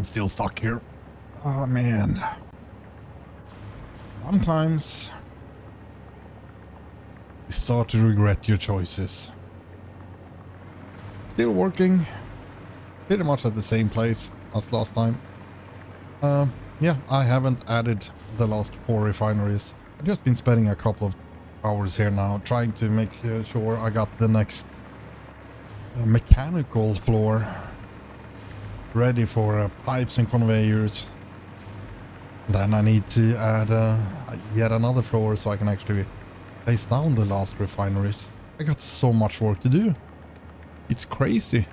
I'm still stuck here. Oh man. Sometimes you start to regret your choices. Still working pretty much at the same place as last time. Yeah, I haven't added the last 4 refineries. I've just been spending a couple of hours here now trying to make sure I got the next mechanical floor ready for pipes and conveyors. Then I need to add yet another floor so I can actually place down the last refineries. I got so much work to do. It's crazy.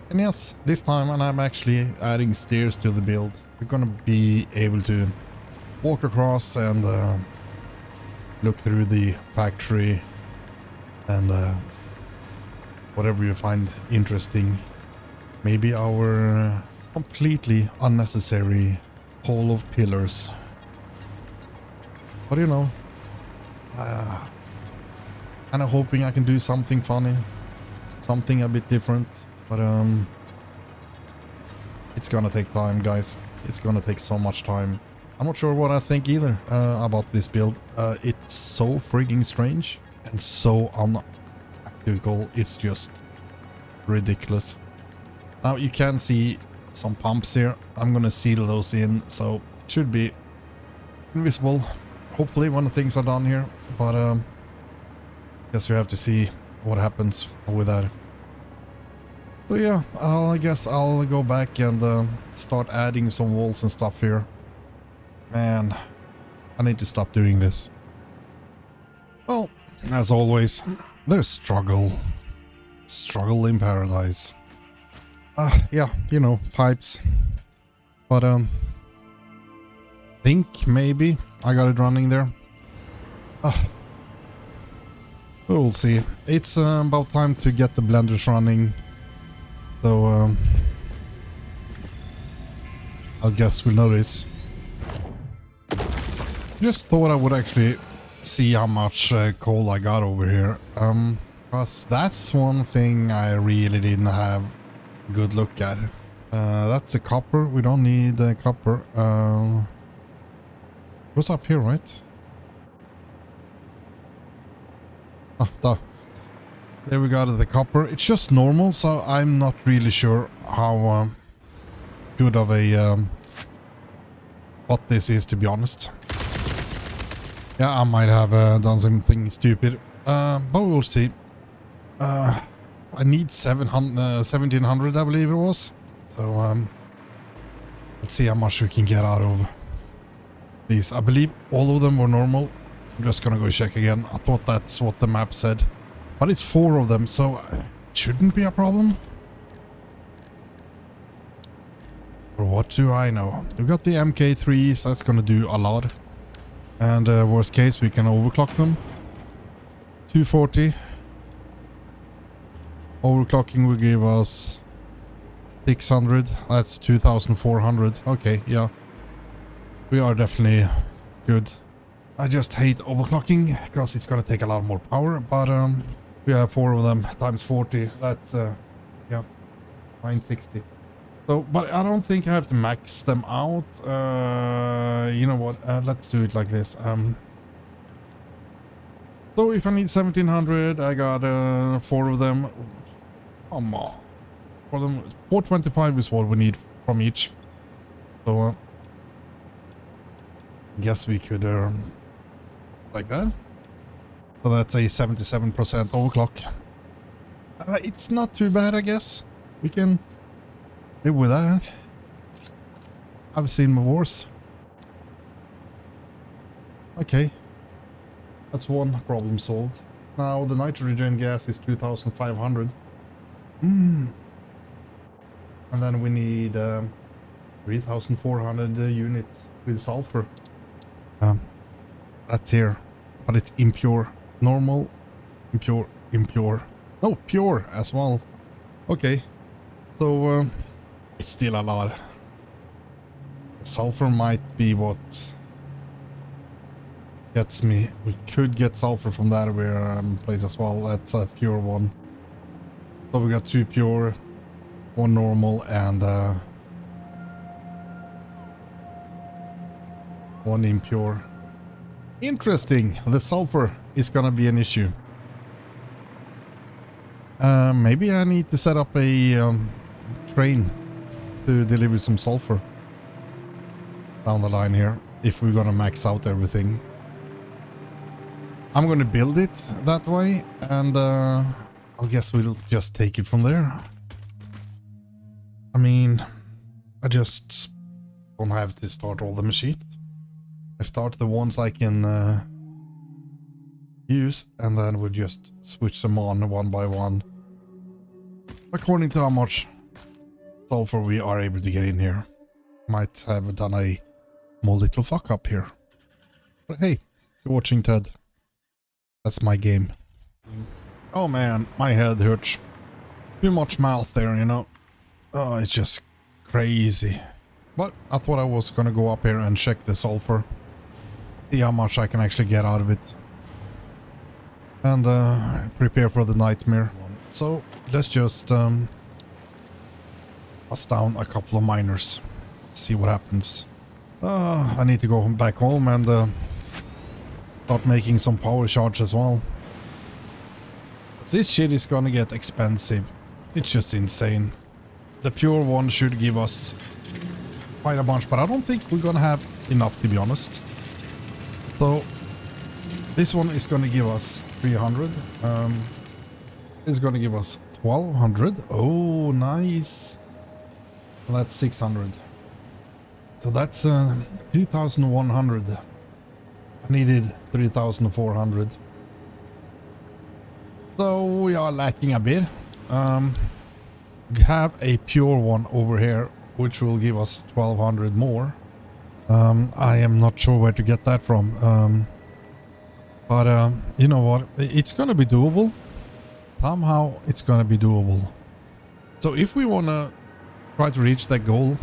And yes, this time I'm actually adding stairs to the build. We're gonna be able to walk across and look through the factory and whatever you find interesting. Maybe our completely unnecessary hole of pillars. But you know, kind of hoping I can do something funny, something a bit different. But it's gonna take time, guys. It's gonna take so much time. I'm not sure what I think either about this build. It's so freaking strange and so unpractical. It's just ridiculous. Now you can see some pumps here. I'm gonna seal those in, so it should be invisible. Hopefully when the things are done here. But guess we have to see what happens with that. So yeah, I guess I'll go back and start adding some walls and stuff here. Man, I need to stop doing this. Well, as always, there's struggle. Struggle in paradise. Yeah, you know, pipes. But think maybe I got it running there. We'll see. It's about time to get the blenders running. So I guess we'll notice. Just thought I would actually see how much coal I got over here. Because that's one thing I really didn't have a good look at. That's a copper. We don't need the copper. What's up here, right? Ah, there we got the copper. It's just normal, so I'm not really sure how good of a what this is, to be honest. Yeah, I might have done something stupid, but we'll see. I need 1700, I believe it was. So let's see how much we can get out of these. I believe all of them were normal. I'm just gonna go check again. I thought that's what the map said. But it's 4 of them, so it shouldn't be a problem. Or what do I know? We've got the MK3s, that's gonna do a lot. And worst case, we can overclock them. 240. Overclocking will give us 600. That's 2400. Okay, yeah. We are definitely good. I just hate overclocking because it's gonna take a lot more power, but we have 4 of them times 40. That's yeah, 960. So, but I don't think I have to max them out. You know what? Let's do it like this. So if I need 1700, I got 4 of them. Come on, for them 425 is what we need from each. So guess we could like that. So that's a 77% overclock. It's not too bad, I guess. We can live with that. I've seen worse. Okay. That's one problem solved. Now the nitrogen gas is 2500. And then we need 3400 units with sulfur. That's here. But it's impure. Normal, impure, impure. No, pure as well. Okay. So, it's still a lot. Sulfur might be what gets me. We could get sulfur from that place as well. That's a pure one. So we got 2 pure, 1 normal, and One impure. Interesting. The sulfur is gonna be an issue. Maybe I need to set up a train to deliver some sulfur down the line here if we're gonna max out everything. I'm gonna build it that way, and I guess we'll just take it from there. I mean, I just don't have to start all the machines. I start the ones I can use, and then we'll just switch them on one by one according to how much sulfur we are able to get in here. Might have done a more little fuck up here, but hey, you're watching Ted. That's my game. Oh man, my head hurts. Too much mouth there, you know. Oh, it's just crazy. But I thought I was gonna go up here and check the sulfur. See how much I can actually get out of it. And prepare for the nightmare. So let's just bust down a couple of miners. See what happens. I need to go back home and start making some power charge as well. This shit is gonna get expensive. It's just insane. The pure one should give us quite a bunch, but I don't think we're gonna have enough, to be honest. So this one is gonna give us 300. It's gonna give us 1200. Oh, nice. Well, that's 600. So that's 2100. I needed 3400. So we are lacking a bit. We have a pure one over here, which will give us 1200 more. I am not sure where to get that from. But you know what? It's gonna be doable. Somehow it's gonna be doable. So if we wanna try to reach that goal,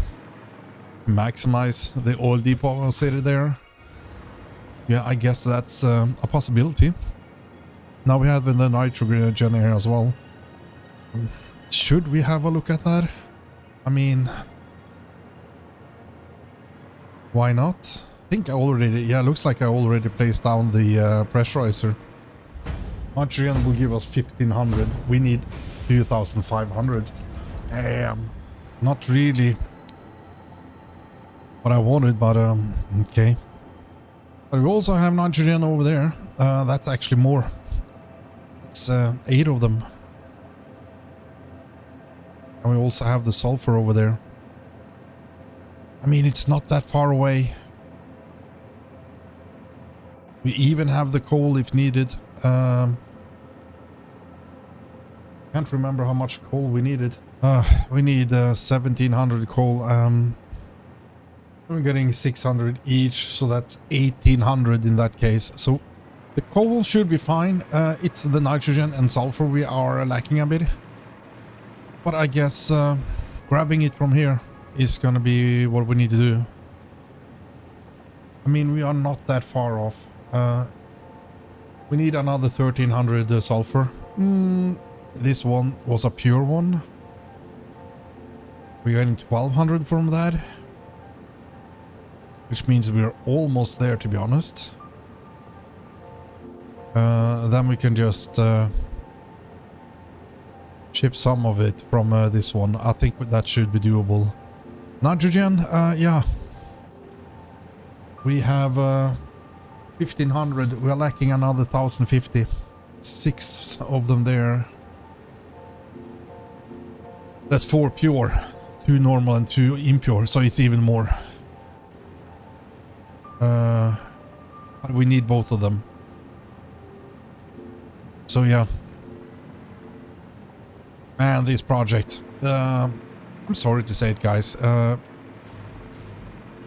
maximize the oil depot city there, yeah, I guess that's a possibility. Now we have the nitrogen here as well. Should we have a look at that? I mean, why not? I think I already, yeah, looks like I already placed down the pressurizer. Nitrogen will give us 1500. We need 2500. Damn. Not really what I wanted, but okay. But we also have nitrogen over there. That's actually more. It's 8 of them. And we also have the sulfur over there. I mean, it's not that far away. We even have the coal if needed. Can't remember how much coal we needed. We need 1700 coal. We're getting 600 each, so that's 1800 in that case. So the coal should be fine. It's the nitrogen and sulfur we are lacking a bit. But I guess grabbing it from here is gonna be what we need to do. I mean, we are not that far off. We need another 1300 sulfur. This one was a pure one. We're getting 1200 from that. Which means we're almost there, to be honest. Then we can just ship some of it from this one. I think that should be doable. Nitrogen, yeah. We have 1500. We are lacking another 1050. 6 of them there. That's 4 pure. 2 normal and 2 impure, so it's even more. But we need both of them. So yeah. Man, this project. I'm sorry to say it, guys.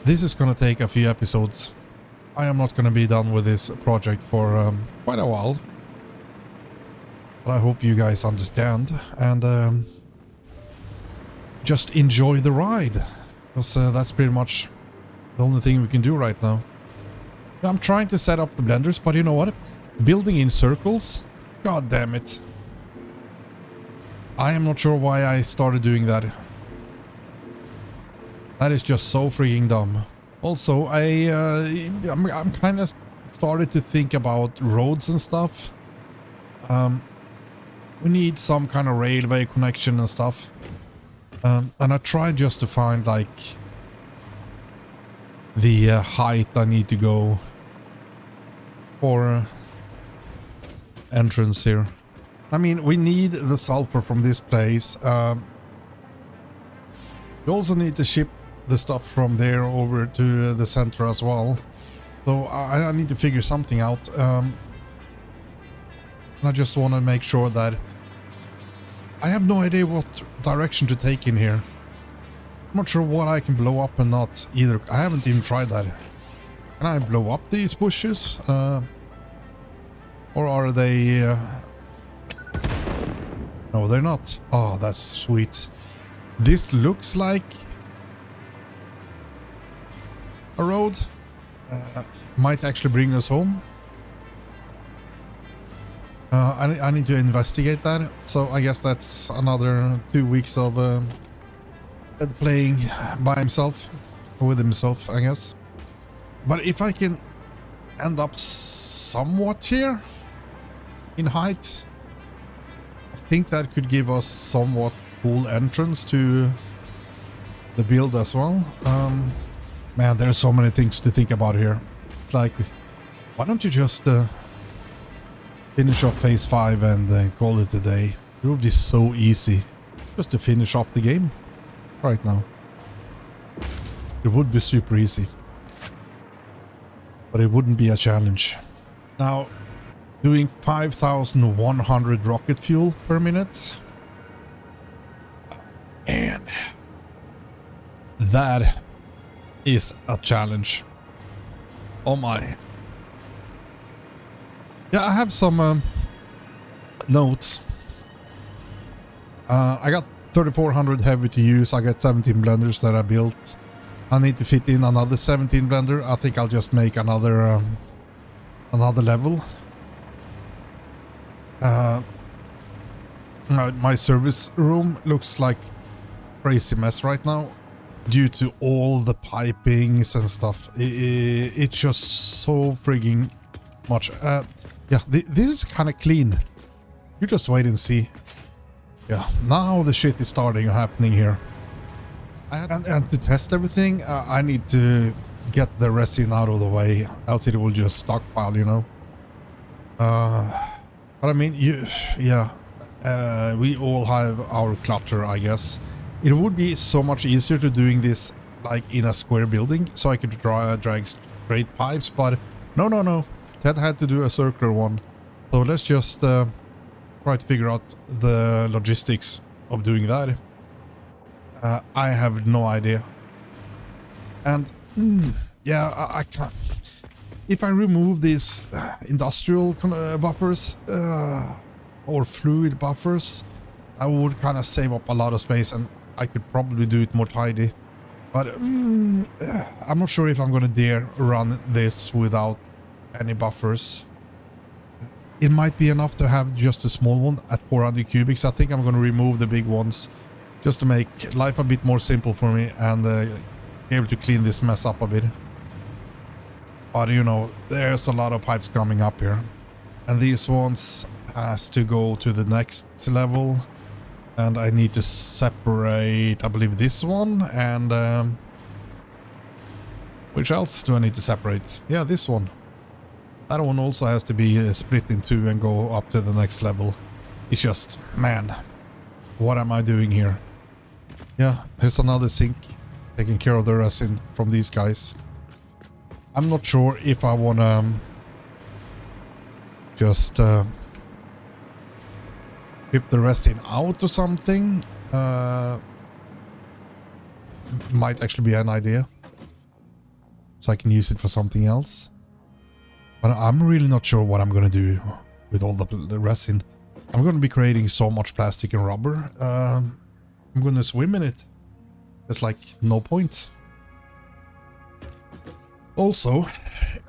This is gonna take a few episodes. I am not gonna be done with this project for quite a while. But I hope you guys understand and just enjoy the ride. Because that's pretty much the only thing we can do right now. I'm trying to set up the blenders, but you know what? Building in circles? God damn it. I am not sure why I started doing that. That is just so freaking dumb. Also, I'm kind of started to think about roads and stuff. We need some kind of railway connection and stuff. And I tried just to find like the height I need to go for entrance here. I mean, we need the sulfur from this place. We also need to ship the stuff from there over to the center as well. So I need to figure something out. I just want to make sure that I have no idea what direction to take in here. I'm not sure what I can blow up and not either. I haven't even tried that. Can I blow up these bushes? Or are they... No, they're not. Oh, that's sweet. This looks like a road. Might actually bring us home. I need to investigate that. So I guess that's another 2 weeks of playing by himself, with himself, I guess. But if I can end up somewhat here in height, I think that could give us somewhat cool entrance to the build as well. Man, there's so many things to think about here. It's like, why don't you just finish off phase 5 and call it a day? It would be so easy just to finish off the game right now. It would be super easy. But it wouldn't be a challenge. Now, doing 5,100 rocket fuel per minute. And that is a challenge. Oh my. Yeah, I have some notes. I got 3,400 heavy to use. I got 17 blenders that I built. I need to fit in another 17 blender. I think I'll just make another level. My service room looks like a crazy mess right now due to all the pipings and stuff. It's just so frigging much. Yeah, this is kind of clean. You just wait and see. Yeah, now the shit is starting happening here. And to test everything, I need to get the resin out of the way, else it will just stockpile, you know. But I mean, we all have our clutter, I guess. It would be so much easier to doing this like in a square building, so I could drag straight pipes, but no. Ted had to do a circular one. So let's just try to figure out the logistics of doing that. I have no idea. And yeah, I can't. If I remove these industrial buffers or fluid buffers, I would kind of save up a lot of space, and I could probably do it more tidy. But I'm not sure if I'm gonna dare run this without any buffers. It might be enough to have just a small one at 400 cubics. I think I'm gonna remove the big ones just to make life a bit more simple for me and be able to clean this mess up a bit. But you know, there's a lot of pipes coming up here, and these ones has to go to the next level, and I need to separate, I believe, this one, and which else do I need to separate? Yeah, this one. That one also has to be split in two and go up to the next level. It's just, man, what am I doing here? Yeah, there's another sink taking care of the resin from these guys. I'm not sure if I wanna just rip the resin out or something. Might actually be an idea, so I can use it for something else. But I'm really not sure what I'm gonna do with all the resin. I'm gonna be creating so much plastic and rubber. I'm gonna swim in it. There's like no point. Also,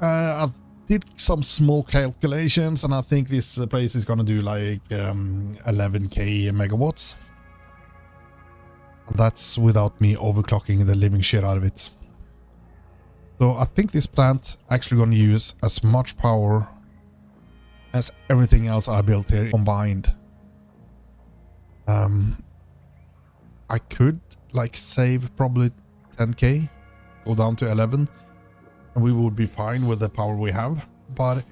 I did some small calculations, and I think this place is gonna do like 11k megawatts. That's without me overclocking the living shit out of it. So I think this plant actually going to use as much power as everything else I built here combined. I could like save probably 10k, go down to 11, and we would be fine with the power we have. But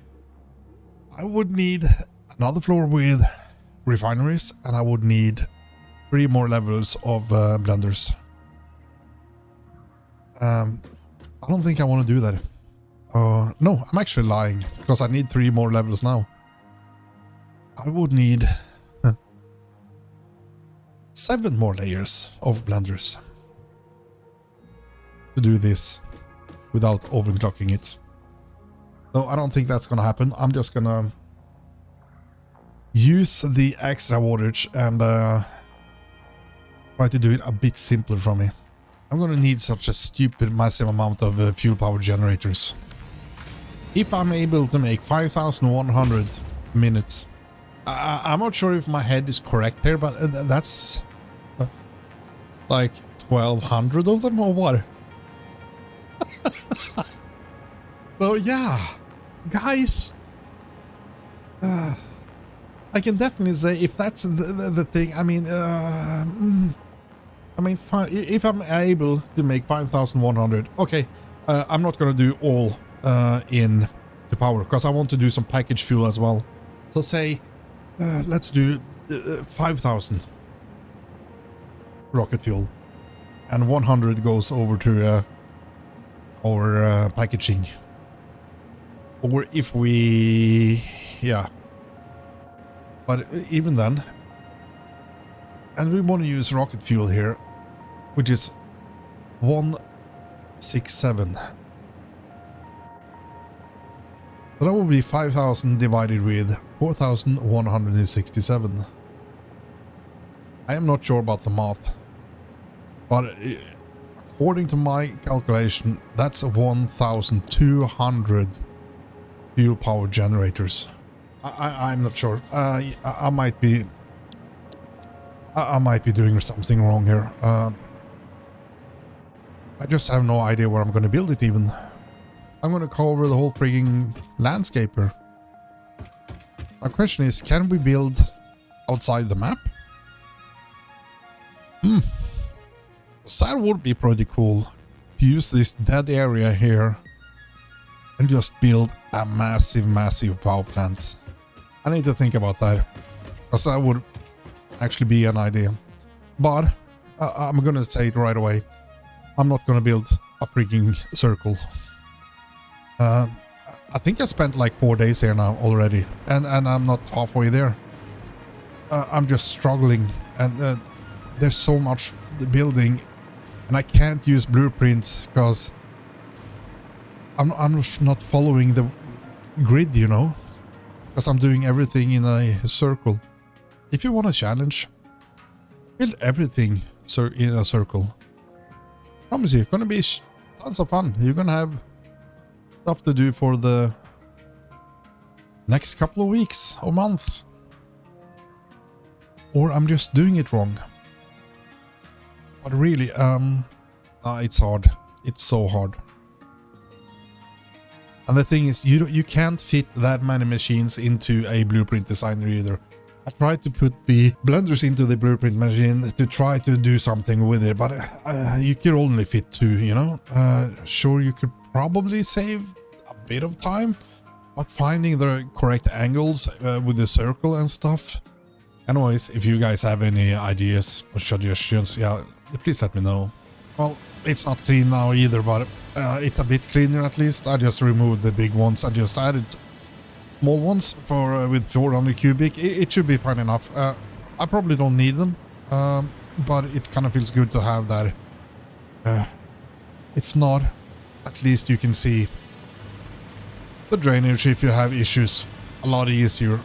I would need another floor with refineries, and I would need 3 more levels of blenders. I don't think I want to do that. No, I'm actually lying, because I need 3 more levels now. I would need 7 more layers of blenders to do this without overclocking it. So I don't think that's gonna happen. I'm just gonna use the extra wattage and try to do it a bit simpler for me. I'm gonna need such a stupid massive amount of fuel power generators. If I'm able to make 5,100 minutes, I'm not sure if my head is correct here, but that's like 1,200 of them or what? So yeah, guys, I can definitely say if that's the thing. I mean, if I'm able to make 5,100, okay, I'm not gonna do all in the power because I want to do some package fuel as well. So say, let's do 5,000 rocket fuel, and 100 goes over to our packaging. Or if we, yeah. But even then, and we want to use rocket fuel here, which is 167. So that will be 5,000 divided with 4,167. I am not sure about the math, but according to my calculation, that's 1,200 fuel power generators. I'm not sure. I might be doing something wrong here. I just have no idea where I'm going to build it even. I'm going to cover the whole freaking landscape here. My question is, can we build outside the map? So that would be pretty cool. To use this dead area here and just build a massive power plant. I need to think about that, because that would actually be an idea. But I'm gonna say it right away. I'm not gonna build a freaking circle. I think I spent like 4 days here now already, and I'm not halfway there. I'm just struggling, and there's so much building, and I can't use blueprints because I'm not following the grid, you know, because I'm doing everything in a circle. If you want a challenge, build everything in a circle. I promise you, it's gonna be tons of fun. You're gonna have stuff to do for the next couple of weeks or months. Or I'm just doing it wrong. But really, it's hard. It's so hard. And the thing is, you can't fit that many machines into a blueprint designer either. I tried to put the blenders into the blueprint machine to try to do something with it, but you could only fit 2, you know? Sure, you could probably save a bit of time, but finding the correct angles with the circle and stuff. Anyways, if you guys have any ideas or suggestions, yeah, please let me know. Well, it's not clean now either, but it's a bit cleaner at least. I just removed the big ones. I just added small ones for with 400 cubic. It should be fine enough. I probably don't need them, but it kind of feels good to have that. If not, at least you can see the drainage if you have issues a lot easier.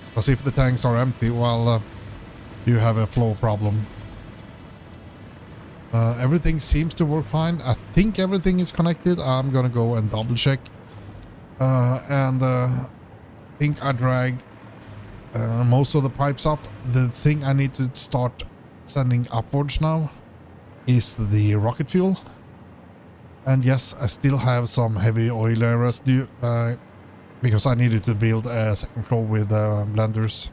Because if the tanks are empty, well, you have a flow problem. Everything seems to work fine. I think everything is connected. I'm gonna go and double check. I think I dragged most of the pipes up. The thing I need to start sending upwards now is the rocket fuel. And yes, I still have some heavy oil residue because I needed to build a second floor with blenders.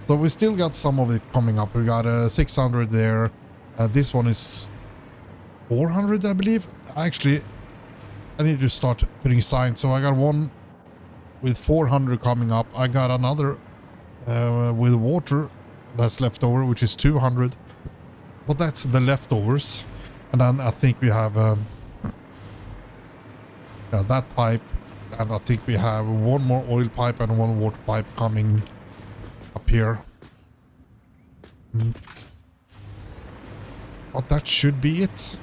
So we still got some of it coming up. We got 600 there. This one is 400, I believe. Actually, I need to start putting signs. So I got one with 400 coming up. I got another with water that's left over, which is 200. But that's the leftovers. And then I think we have that pipe. And I think we have one more oil pipe and one water pipe coming up here. But that should be it.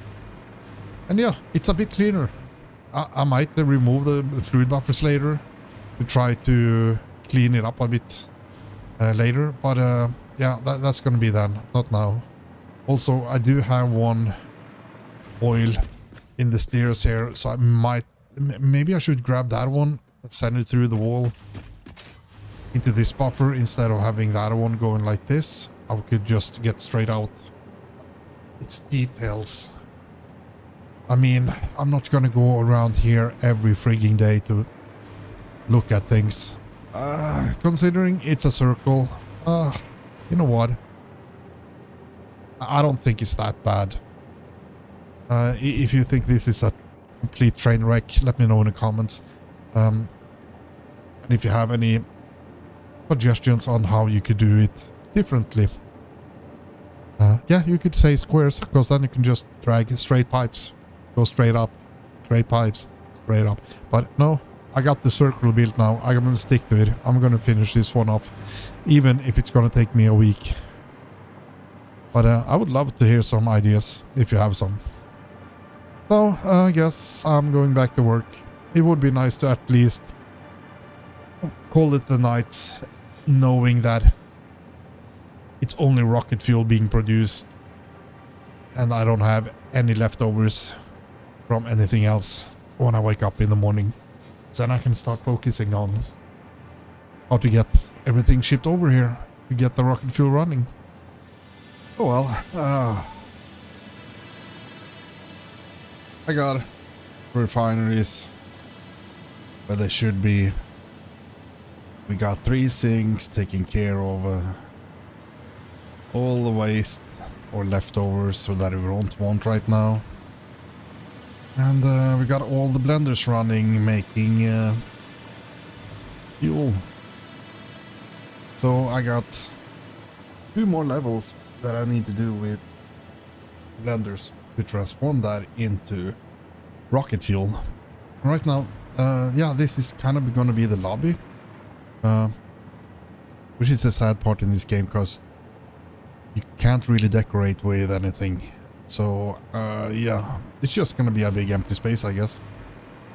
And yeah, it's a bit cleaner. I might remove the fluid buffers later to try to clean it up a bit later. But yeah, that's going to be then, not now. Also, I do have one oil in the stairs here, so I might... Maybe I should grab that one and send it through the wall into this buffer instead of having that one going like this. I could just get straight out. It's details. I mean, I'm not gonna go around here every frigging day to look at things. Considering it's a circle, you know what? I don't think it's that bad. If you think this is a complete train wreck, let me know in the comments. And if you have any suggestions on how you could do it differently. Yeah, you could say squares, because then you can just drag straight pipes. Go straight up. Straight pipes. Straight up. But no, I got the circle built now. I'm going to stick to it. I'm going to finish this one off. Even if it's going to take me a week. But I would love to hear some ideas, if you have some. So, I guess I'm going back to work. It would be nice to at least call it the night, knowing that it's only rocket fuel being produced and I don't have any leftovers from anything else when I wake up in the morning. Then I can start focusing on how to get everything shipped over here to get the rocket fuel running. Oh well, I got refineries where they should be. We got 3 sinks taking care of all the waste or leftovers so that we don't want right now. And we got all the blenders running, making fuel. So I got 2 more levels that I need to do with blenders to transform that into rocket fuel. Right now, yeah, this is kind of going to be the lobby. Which is a sad part in this game, because you can't really decorate with anything. So, yeah, it's just gonna be a big empty space, I guess.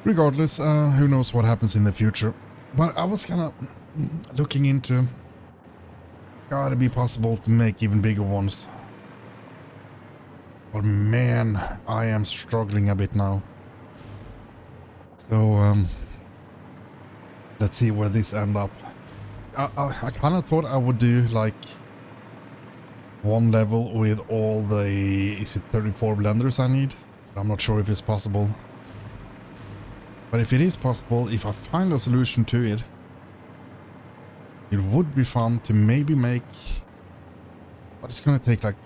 Regardless, who knows what happens in the future. But I was kind of looking into... Gotta be possible to make even bigger ones. But man, I am struggling a bit now. So, let's see where this ends up. I kind of thought I would do like one level with all the, is it 34 blenders I need? I'm not sure if it's possible. But if it is possible, if I find a solution to it, it would be fun to maybe make, but it's gonna take like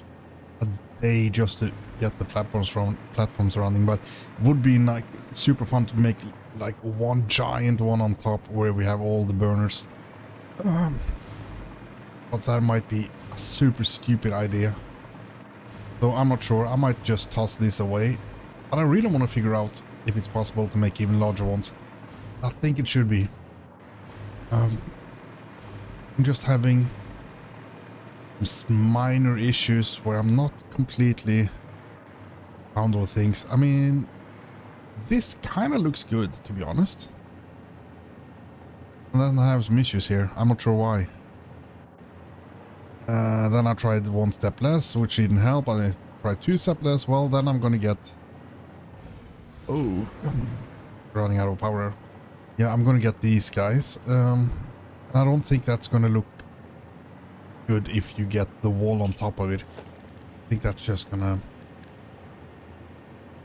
a day just to get the platforms running. But it would be like super fun to make like one giant one on top where we have all the burners. But that might be a super stupid idea. So I'm not sure. I might just toss this away. But I really want to figure out if it's possible to make even larger ones. I think it should be. I'm just having some minor issues where I'm not completely found with things. I mean, this kind of looks good, to be honest. And then I have some issues here. I'm not sure why. Then I tried 1 step less, which didn't help. I tried 2 step less. Well, then I'm gonna get... Oh, running out of power. Yeah, I'm gonna get these guys. And I don't think that's gonna look good if you get the wall on top of it. I think that's just gonna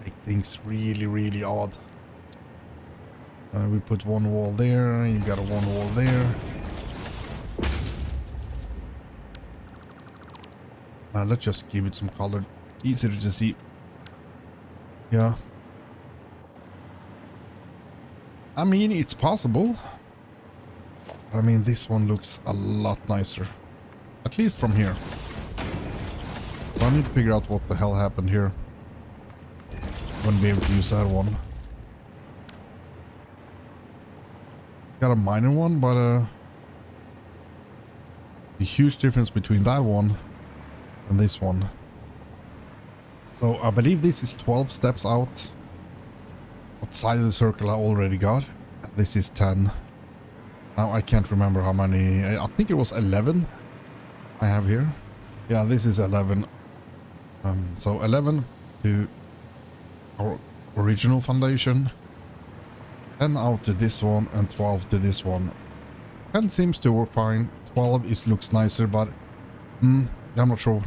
make things really, really odd. We put one wall there, you got a one wall there. Let's just give it some color. Easier to see. Yeah. I mean, it's possible. I mean, this one looks a lot nicer. At least from here. So I need to figure out what the hell happened here. Wouldn't be able to use that one. Got a minor one, but a huge difference between that one and this one. So I believe this is 12 steps out. Outside of the circle I already got. This is 10. Now I can't remember how many. I think it was 11 I have here. Yeah, this is 11. So 11 to our original foundation. 10 out to this one and 12 to this one. 10 seems to work fine. 12 is looks nicer, but I'm not sure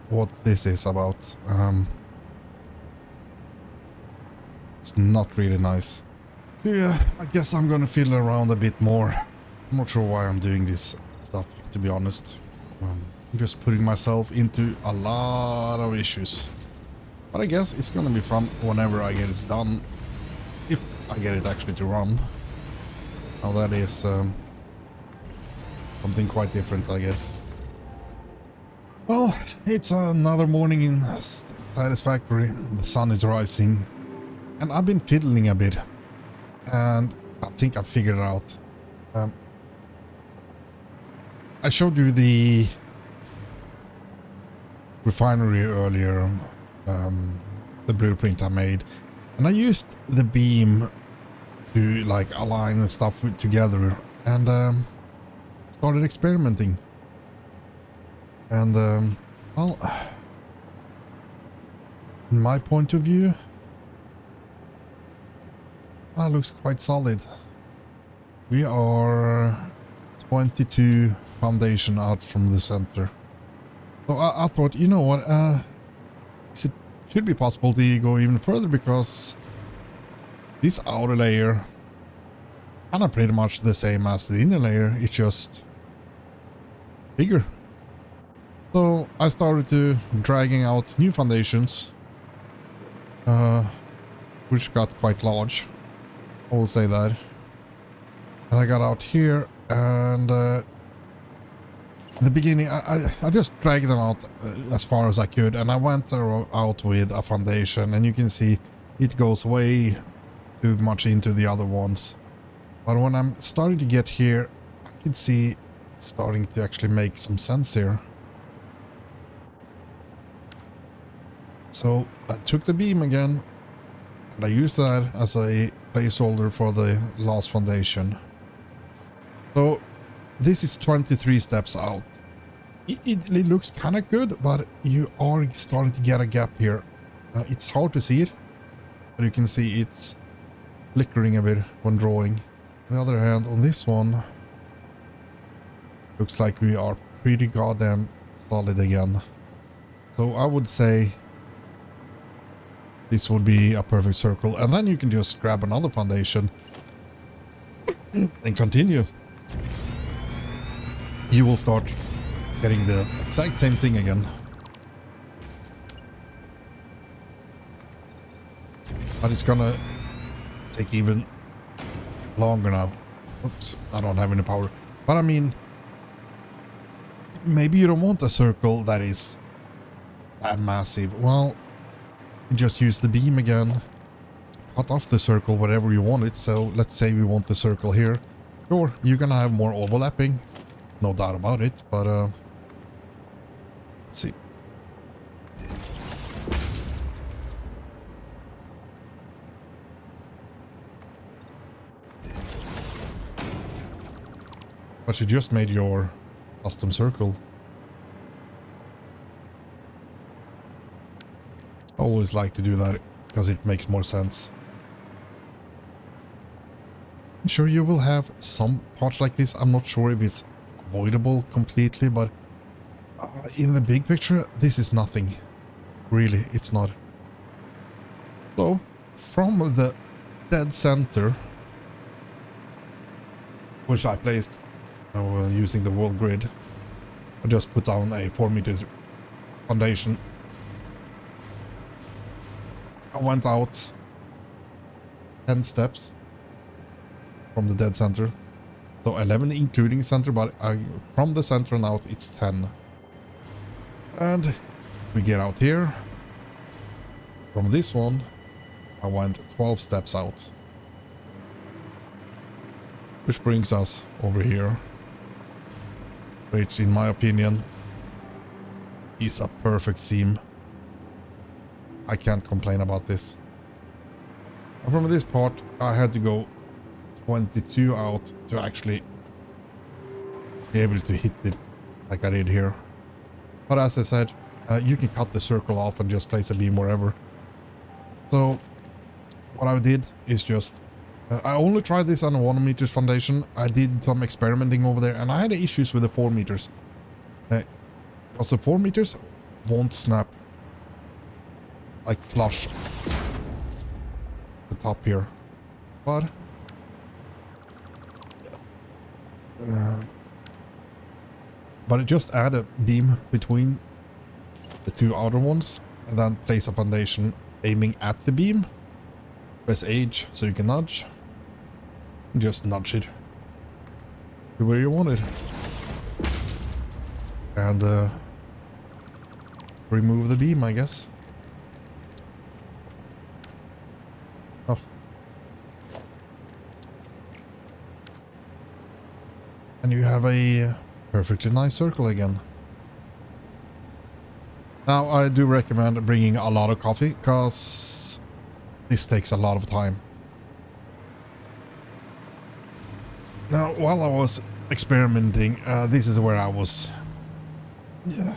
what this is about. It's not really nice. So yeah, I guess I'm gonna fiddle around a bit more. I'm not sure why I'm doing this stuff, to be honest. I'm just putting myself into a lot of issues. But I guess it's gonna be fun whenever I get it done. If I get it actually to run. Now that is something quite different, I guess. Well, it's another morning in Satisfactory. The sun is rising. And I've been fiddling a bit. And I think I figured it out. I showed you the refinery earlier. The blueprint I made. And I used the beam to like align the stuff together. And started experimenting. And well, in my point of view, that looks quite solid. We are 22 foundation out from the center. So I thought, you know what, it should be possible to go even further, because this outer layer kind of pretty much the same as the inner layer, it's just bigger. So I started to dragging out new foundations, which got quite large. I will say that. And I got out here, and in the beginning I just dragged them out as far as I could, and I went out with a foundation, and you can see it goes way too much into the other ones. But when I'm starting to get here, I can see it's starting to actually make some sense here. So I took the beam again, and I used that as a placeholder for the last foundation. So this is 23 steps out. It looks kind of good, but you are starting to get a gap here. It's hard to see it, but you can see it's flickering a bit when drawing. On the other hand, on this one, looks like we are pretty goddamn solid again. So I would say this would be a perfect circle, and then you can just grab another foundation and continue. You will start getting the exact same thing again. But it's gonna take even longer now. Oops, I don't have any power. But I mean, maybe you don't want a circle that is that massive. Well, just use the beam again. Cut off the circle whatever you want it. So let's say we want the circle here. Sure, you're gonna have more overlapping. No doubt about it, but let's see. But you just made your custom circle. I always like to do that because it makes more sense. I'm sure you will have some parts like this. I'm not sure if it's avoidable completely, but in the big picture, this is nothing. Really, it's not. So, from the dead center, which I placed using the world grid, I just put down a 4 meters foundation. I went out 10 steps from the dead center. So 11 including center, but from the center and out it's 10. And we get out here. From this one, I went 12 steps out. Which brings us over here. Which, in my opinion, is a perfect seam. I can't complain about this. And from this part, I had to go 22 out to actually be able to hit it like I did here. But as I said, you can cut the circle off and just place a beam wherever. So what I did is just I only tried this on a 1 meters foundation. I did some experimenting over there and I had issues with the 4 meters. Because the 4 meters won't snap like flush the top here. But it just add a beam between the two outer ones and then place a foundation aiming at the beam. Press H so you can nudge. And just nudge it to where you want it. And remove the beam, I guess. Oh. And you have a perfectly nice circle again. Now, I do recommend bringing a lot of coffee, because this takes a lot of time. Now, while I was experimenting, this is where I was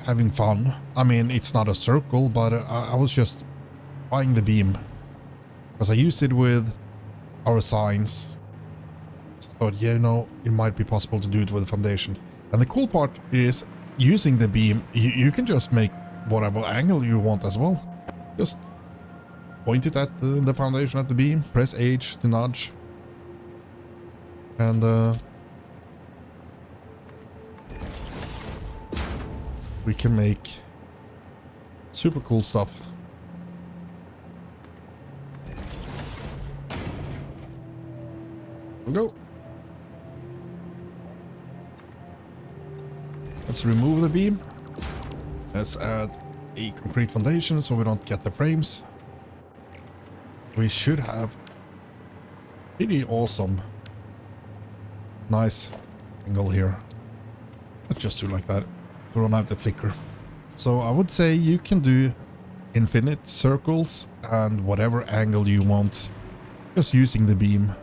having fun. I mean, it's not a circle, but I was just trying the beam. Because I used it with our signs. But, you know, it might be possible to do it with a foundation. And the cool part is, using the beam, you can just make whatever angle you want as well. Just point it at the foundation at the beam, press H to nudge. And we can make super cool stuff. We'll go. Let's remove the beam. Let's add a concrete foundation so we don't get the frames. We should have pretty awesome, nice angle here. Let's just do like that so we don't have the flicker. So I would say you can do infinite circles and whatever angle you want, just using the beam.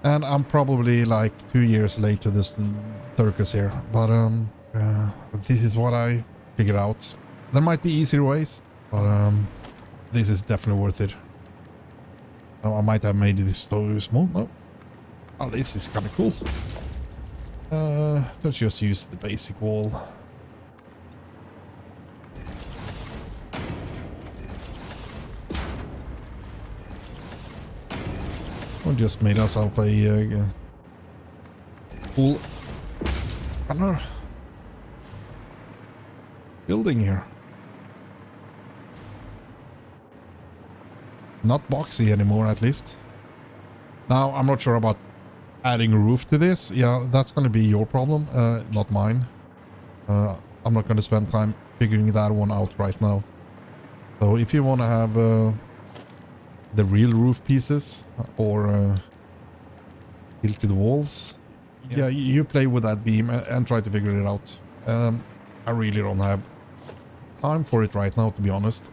And I'm probably like 2 years late to this circus here, but this is what I figured out. There might be easier ways, but this is definitely worth it. Oh, I might have made this so small. No. Oh, this is kind of cool. Let's just use the basic wall. We just made ourselves a cool banner building here. Not boxy anymore, at least. Now, I'm not sure about adding a roof to this. Yeah, that's going to be your problem, not mine. I'm not going to spend time figuring that one out right now. So if you want to have the real roof pieces or tilted walls, yeah, you play with that beam and try to figure it out. I really don't have time for it right now, to be honest.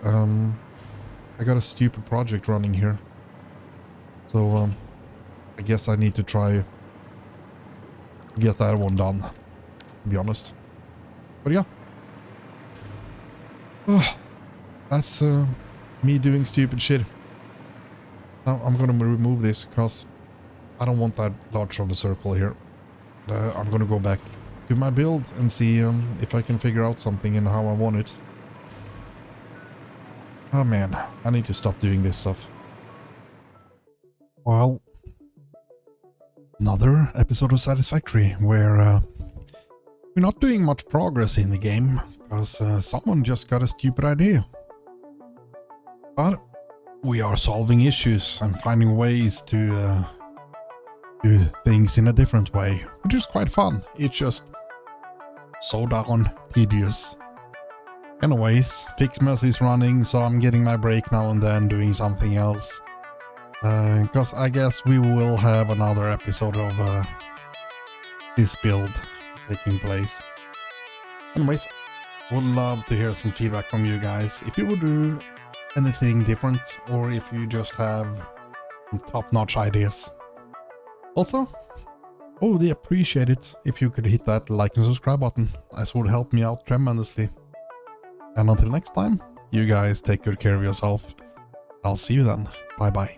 I got a stupid project running here. So I guess I need to try to get that one done, to be honest. But yeah. That's me doing stupid shit. Now I'm gonna remove this because I don't want that large of a circle here. I'm gonna go back to my build and see if I can figure out something and how I want it. Oh man, I need to stop doing this stuff. Well, another episode of Satisfactory where we're not doing much progress in the game because someone just got a stupid idea. But we are solving issues and finding ways to do things in a different way, which is quite fun. It's just so darn tedious. Anyways, Fixmas is running, so I'm getting my break now and then doing something else. Because I guess we will have another episode of this build taking place. Anyways, would love to hear some feedback from you guys. If you would do anything different, or if you just have some top-notch ideas. Also, I would appreciate it if you could hit that like and subscribe button, as would help me out tremendously. And until next time, you guys take good care of yourself. I'll see you then. Bye bye.